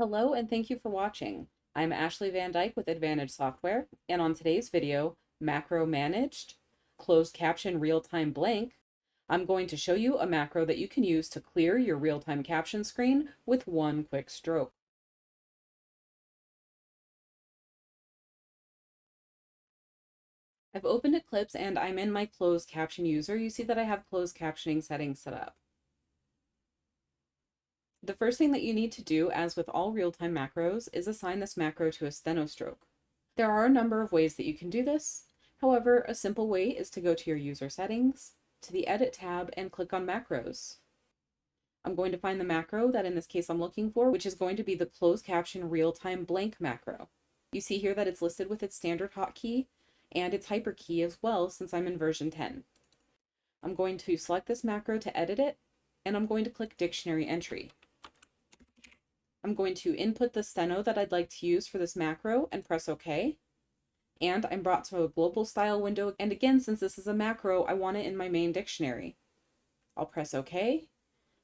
Hello and thank you for watching. I'm Ashley Van Dyke with Advantage Software, and on today's video, Macro Managed, Closed Caption Realtime Blank, I'm going to show you a macro that you can use to clear your real-time caption screen with one quick stroke. I've opened Eclipse and I'm in my closed caption user. You see that I have closed captioning settings set up. The first thing that you need to do, as with all real-time macros, is assign this macro to a steno stroke. There are a number of ways that you can do this. However, a simple way is to go to your user settings, to the Edit tab, and click on Macros. I'm going to find the macro that in this case I'm looking for, which is going to be the Closed Caption Realtime Blank macro. You see here that it's listed with its standard hotkey and its hyperkey as well, since I'm in version 10. I'm going to select this macro to edit it, and I'm going to click Dictionary Entry. I'm going to input the steno that I'd like to use for this macro and press OK. And I'm brought to a global style window. And again, since this is a macro, I want it in my main dictionary. I'll press OK.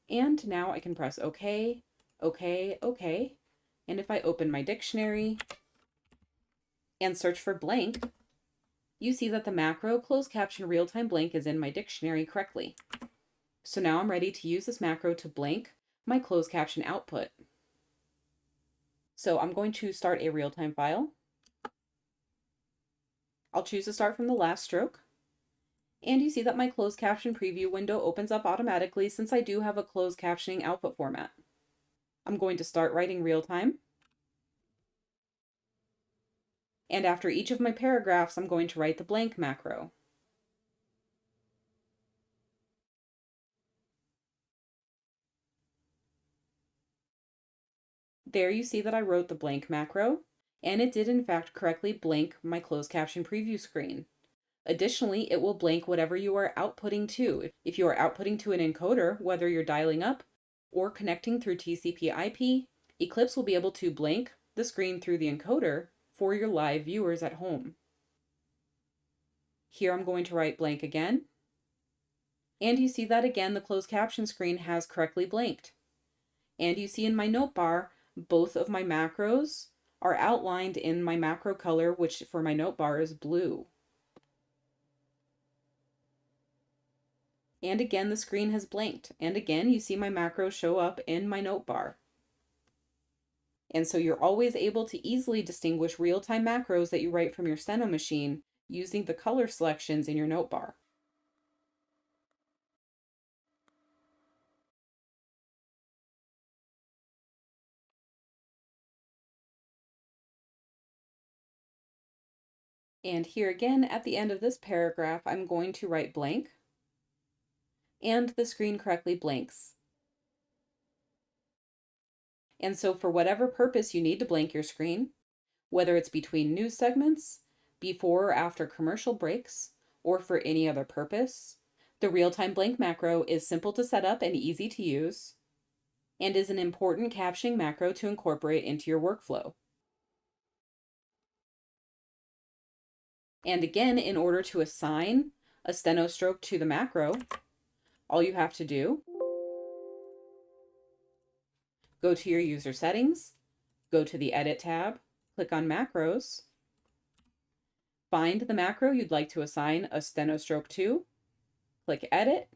And now I can press OK, OK, OK. And if I open my dictionary and search for blank, you see that the macro Closed Caption Realtime Blank is in my dictionary correctly. So now I'm ready to use this macro to blank my closed caption output. So I'm going to start a real-time file. I'll choose to start from the last stroke. And you see that my closed caption preview window opens up automatically since I do have a closed captioning output format. I'm going to start writing real-time. And after each of my paragraphs, I'm going to write the blank macro. There you see that I wrote the blank macro, and it did in fact correctly blank my closed caption preview screen. Additionally, it will blank whatever you are outputting to. If you are outputting to an encoder, whether you're dialing up or connecting through TCP/IP, Eclipse will be able to blank the screen through the encoder for your live viewers at home. Here I'm going to write blank again. And you see that again the closed caption screen has correctly blanked. And you see in my note bar, both of my macros are outlined in my macro color, which for my note bar is blue. And again, the screen has blanked. And again, you see my macros show up in my note bar. And so you're always able to easily distinguish real-time macros that you write from your steno machine using the color selections in your note bar. And here again, at the end of this paragraph, I'm going to write blank, and the screen correctly blanks. And so for whatever purpose you need to blank your screen, whether it's between news segments, before or after commercial breaks, or for any other purpose, the real-time blank macro is simple to set up and easy to use, and is an important captioning macro to incorporate into your workflow. And again, in order to assign a steno stroke to the macro, all you have to do, go to your user settings, go to the Edit tab, click on Macros, find the macro you'd like to assign a steno stroke to, click Edit,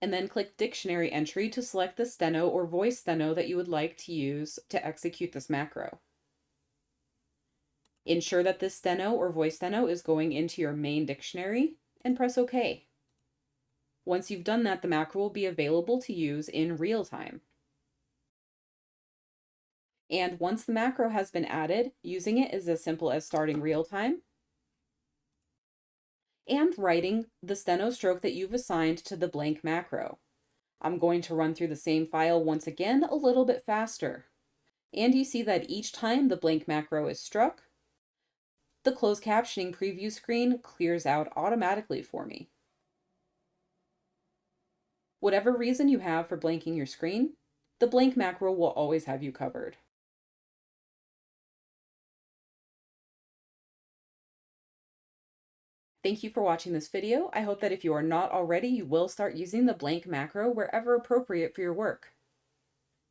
and then click Dictionary Entry to select the steno or voice steno that you would like to use to execute this macro. Ensure that this steno or voice steno is going into your main dictionary and press OK. Once you've done that, the macro will be available to use in real time. And once the macro has been added, using it is as simple as starting real time and writing the steno stroke that you've assigned to the blank macro. I'm going to run through the same file once again a little bit faster. And you see that each time the blank macro is struck, the closed captioning preview screen clears out automatically for me. Whatever reason you have for blanking your screen, the blank macro will always have you covered. Thank you for watching this video. I hope that if you are not already, you will start using the blank macro wherever appropriate for your work.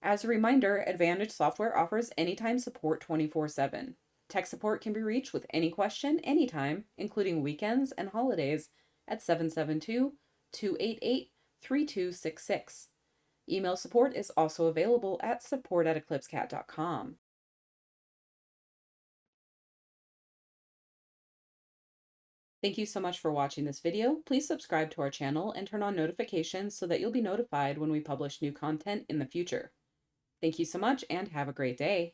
As a reminder, Advantage Software offers anytime support 24/7. Tech support can be reached with any question, anytime, including weekends and holidays, at 772-288-3266. Email support is also available at support@eclipsecat.com. Thank you so much for watching this video. Please subscribe to our channel and turn on notifications so that you'll be notified when we publish new content in the future. Thank you so much and have a great day.